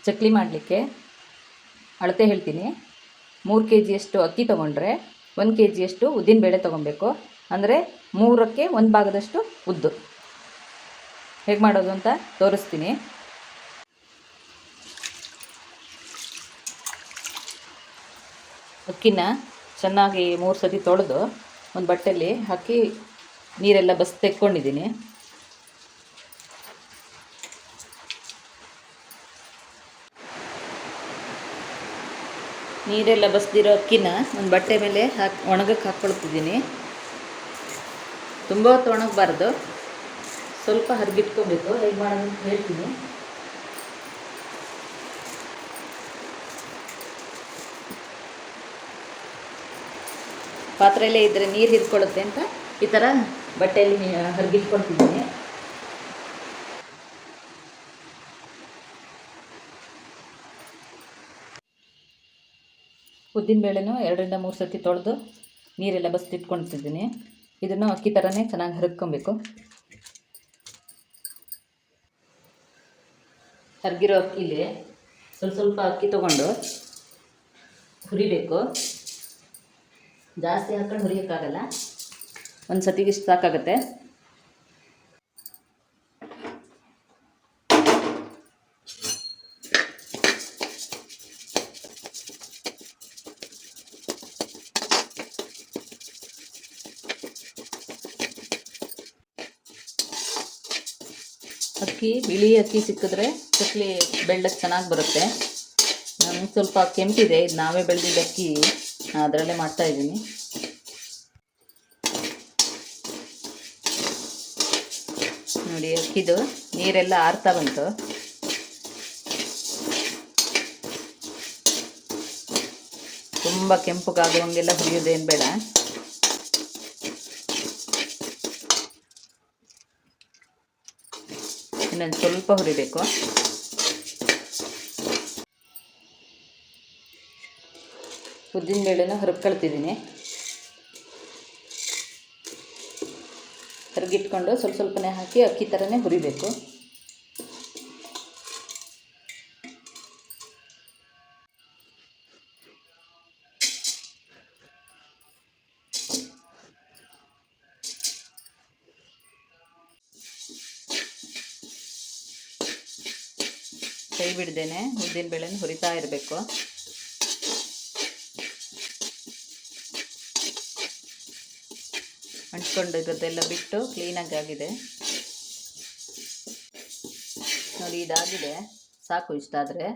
ಚಕ್ಲಿ ಮಾಡಲಿಕ್ಕೆ ಅಳತೆ ಹೇಳ್ತೀನಿ. 3 kg ಅಷ್ಟು ಅಕ್ಕಿ ತೊಗೊಂಡ್ರೆ 1 kg ಅಷ್ಟು ಉದ್ದಿನಬೇಳೆ ತೊಗೊಬೇಕು. ಅಂದರೆ 3ಕ್ಕೆ 1 ಭಾಗದಷ್ಟು ಉದ್ದು. ಹೇಗೆ ಮಾಡೋದು ಅಂತ ತೋರಿಸ್ತೀನಿ. ಅಕ್ಕಿನ ಚೆನ್ನಾಗಿ 3 ಸತಿ ತೊಳೆದು ಒಂದು ಬಟ್ಟೆಯಲ್ಲಿ ಹಾಕಿ ನೀರೆಲ್ಲ ಬಸ್ ತೆಕ್ಕೊಂಡಿದ್ದೀನಿ. ನೀರೆಲ್ಲ ಬಸ್ದಿರೋ ಅಕ್ಕಿನ ಒಂದು ಬಟ್ಟೆ ಮೇಲೆ ಒಣಗಕ್ಕೆ ಹಾಕ್ಕೊಳ್ತಿದ್ದೀನಿ. ತುಂಬ ಹೊತ್ತು ಒಣಗಬಾರ್ದು, ಸ್ವಲ್ಪ ಹರಿಬಿಟ್ಕೊಬೇಕು. ಹೇಗೆ ಮಾಡೋದು ಅಂತ ಹೇಳ್ತೀನಿ. ಪಾತ್ರೆಯಲ್ಲೇ ಇದ್ದರೆ ನೀರು ಹಿರ್ಕೊಳ್ಳುತ್ತೆ ಅಂತ ಈ ಥರ ಬಟ್ಟೆಯಲ್ಲಿ ಹರಿಬಿಟ್ಕೊಳ್ತಿದ್ದೀನಿ. ಉದ್ದಿನಬೇಳೆನೂ 2ರಿಂದ 3 ಸತಿ ತೊಳೆದು ನೀರೆಲ್ಲ ಬಸ್ತಿಟ್ಕೊಳ್ತಿದ್ದೀನಿ. ಇದನ್ನು ಅಕ್ಕಿ ಥರನೇ ಚೆನ್ನಾಗಿ ಹರಿದ್ಕೊಬೇಕು. ಹರಿಗಿರೋ ಅಕ್ಕಿಲಿ ಸ್ವಲ್ಪ ಅಕ್ಕಿ ತೊಗೊಂಡು ಹುರಿಬೇಕು. ಜಾಸ್ತಿ ಹಾಕೊಂಡು ಹುರಿಯೋಕ್ಕಾಗಲ್ಲ, ಒಂದು ಸತಿಗೆ ಇಷ್ಟು ಸಾಕಾಗುತ್ತೆ. ಬಿಳಿ ಅಕ್ಕಿ ಸಿಕ್ಕಿದ್ರೆ ಚಕ್ಲಿ ಬೆಳ್ಳಕ್ಕೆ ಚೆನ್ನಾಗಿ ಬರುತ್ತೆ. ನಮಗೆ ಸ್ವಲ್ಪ ಕೆಂಪಿದೆ, ಇದು ನಾವೇ ಬೆಳೆದಿದ್ದ ಅಕ್ಕಿ, ಅದರಲ್ಲೇ ಮಾಡ್ತಾಯಿದ್ದೀನಿ. ನೋಡಿ, ಅಕ್ಕಿದು ನೀರೆಲ್ಲ ಆರ್ತಾ ಬಂತು. ತುಂಬ ಕೆಂಪುಗಾಗುವಂಗೆಲ್ಲ ಹುರಿಯೋದೇನು ಬೇಡ. ಇನ್ನೊಂದು ಸ್ವಲ್ಪ ಹುರಿಬೇಕು. ಉದ್ದಿನಬೇಳೆನ ಹರ್ಕೊಳ್ತಿದ್ದೀನಿ. ಹರಿಗಿಟ್ಕೊಂಡು ಸ್ವಲ್ಪನೇ ಹಾಕಿ ಅಕ್ಕಿ ಥರನೇ ಹುರಿಬೇಕು. ಕೈ ಬಿಡ್ದೇನೆ ಉದ್ದಿನಬೇಳೆನ ಹುರಿತಾ ಇರಬೇಕು. ಅಂಟ್ಕೊಂಡಿರೋದೆಲ್ಲ ಬಿಟ್ಟು ಕ್ಲೀನಾಗಿ ಆಗಿದೆ ನೋಡಿ. ಇದಾಗಿದೆ, ಸಾಕು. ಇಷ್ಟಾದರೆ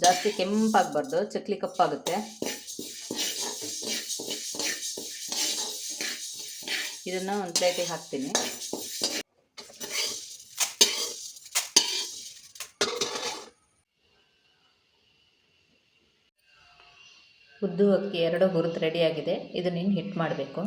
ಜಾಸ್ತಿ ಕೆಂಪಾಗಬಾರ್ದು, ಚಕ್ಲಿ ಕಪ್ಪಾಗುತ್ತೆ. ಇದನ್ನು ಒಂದು ಪ್ಲೇಟಿಗೆ ಹಾಕ್ತೀನಿ. ಉದ್ದು ಅಕ್ಕಿ 2 ಹುರಿದು ರೆಡಿಯಾಗಿದೆ. ಇದನ್ನು ಹಿಟ್ಟು ಮಾಡಬೇಕು.